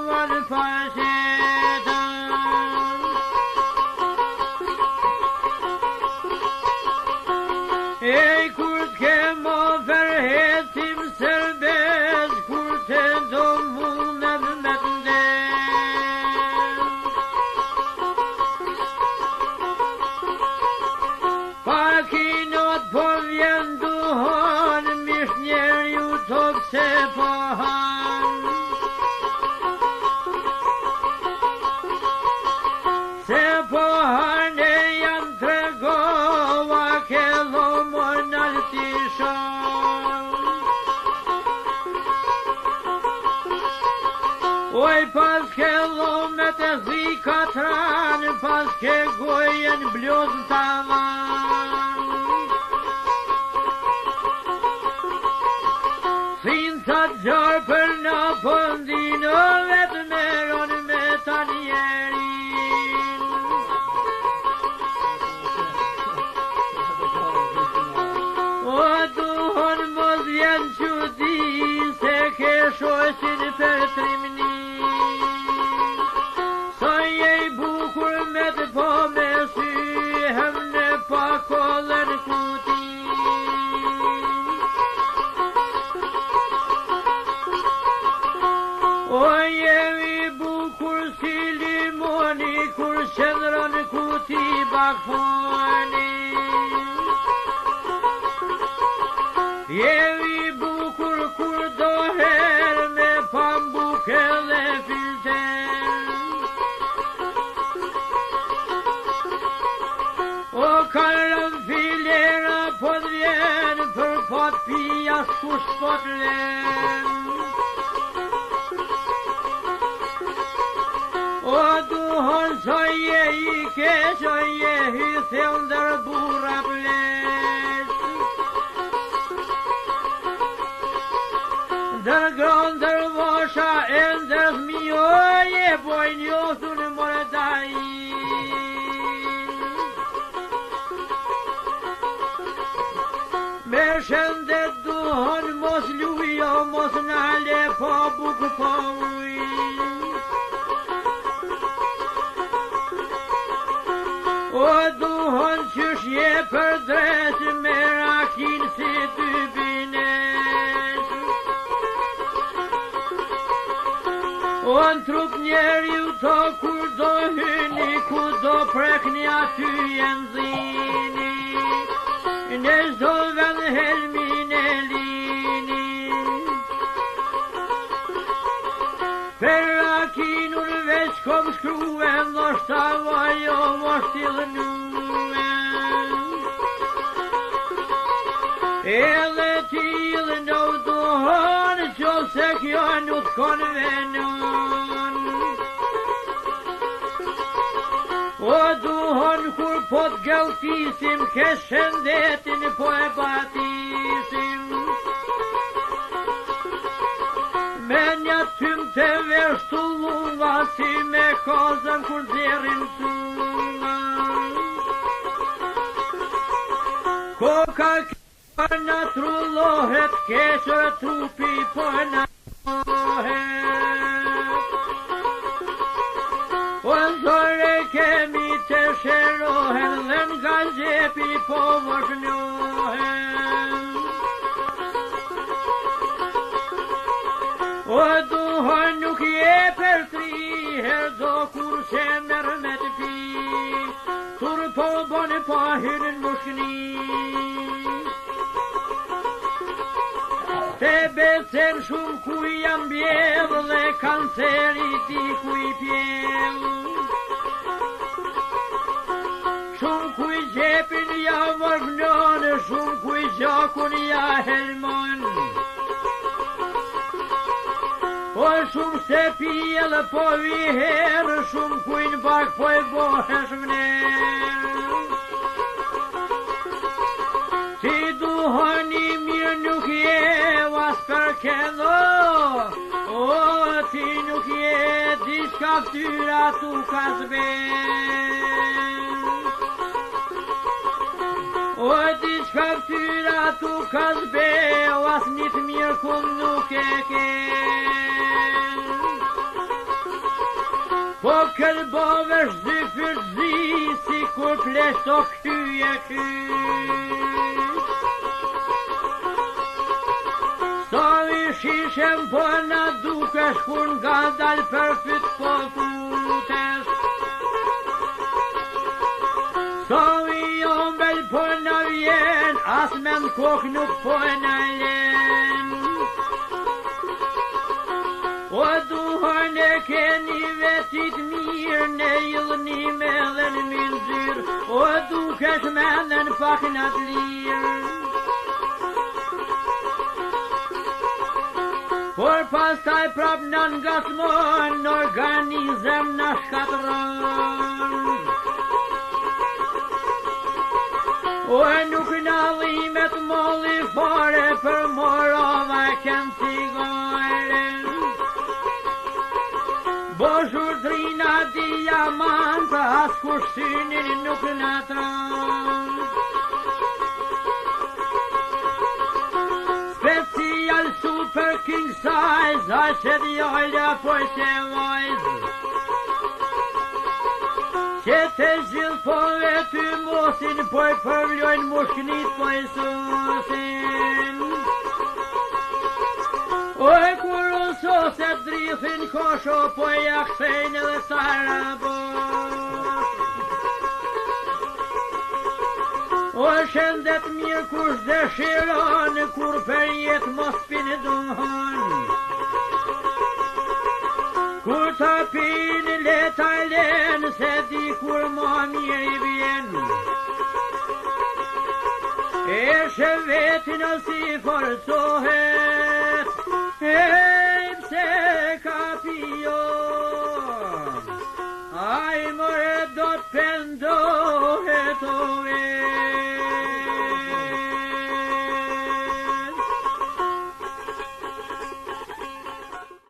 vonë faqetën. Ej, kur t'ke mo verhetim serbes, kur te do mundet me t'ndem. Pakinot po vjen duhon, mish njeri u tok se po han. Se po han e janë tregova ke lomon altishon. Oj, pas ke lomet e zi katran, pas ke gojen bluz tavan. Sinca gjarë për në pëndinë, vetë meron me ta njerin. O duhon mos vjen qudi, se ke shoqin për trimni. Sa je i bukur me të po me sy, hem në pakollën kuti. O jemi bukur si limoni, kur qëndron kuti bakfoni. Jemi bukur kur do her me pambuke dhe filter. O karën filera po t'vjen, për pot pia s'kush po t'len. O duhon që je i keq, o je i thëndër burra pleq. Dër gronë dër vosha e ndër zmio, je bojnë jothun mërë daji. Me shëndet duhon mos lujo, mos nale po buk po uj. O duhon qysh je për dres, me rakin si dy bines. O në trup njeri u to kur do hyni, ku do prekni aty jenë zini. Në zdo vend helmin e lini. Per rakinur veç kom shkruen, ndoshta vajo mos t'i lënuen. Edhe t'il në duhon, qo se kjo nuk konvenon. O duhon kur po t'gëlltisim, ke shëndetin po e batisim. Me një tym të vesh të luva, si me kozën kur zjerim tunga. Koka kjo në trullohet, keqër trupi po në lohet. O zore kemi të sherohen, dhe nga gjepi po vëshnohen. O duhon nuk je për tri, her do kur që merë me të pi. Tur po bone po hyrën mushni. Te becen shumë kuj jam bjell, dhe kanceri ti kuj pjell. Shumë kuj gjepin ja vërgnon, shumë kuj gjakun ja helmon. O shumë se pjell po viher, shumë kuj në bak po e bohesh vner. Ti duhoni mirë nuk je, vas për kendo. O ti nuk je, diçka ftyra tu ka zben. O diçka ftyra tu ka zben, vas një të mirë kun nuk e ken. Po kërbovesh dy për zi, si kur pleso kyje ky. Sa i shishem po na dukesh, kur nga dal për fyt po futesh. Sa i ombel po na vjen, as me në kok nuk po na len. O duhar ne keni vetit mirë, ne jillni me dhe në minzyr, o dukesh me në pak në të lirë. Por pastaj prap në ngatmon, në organizem në shkatron. O nuk në dhimet molli fare, për morova kënë cigare. Boshur trina diamant, as kushtynin nuk në tron. Special super king size, a që djallja po që vajzë. Që të gjithë po vetë mosin, po i përvlojnë mushknit po i sosin. Oj, kur usoset drithin kosho, po i akthejnë edhe sarabos. O shëndet mirë kush dëshiron, kur për jetë mos pinë duhon. Kur ta pinë leta len, se di kur ma mirë i vjen. E shë vetin o si forcohet, e pse ka pion. Aj more do të pendon,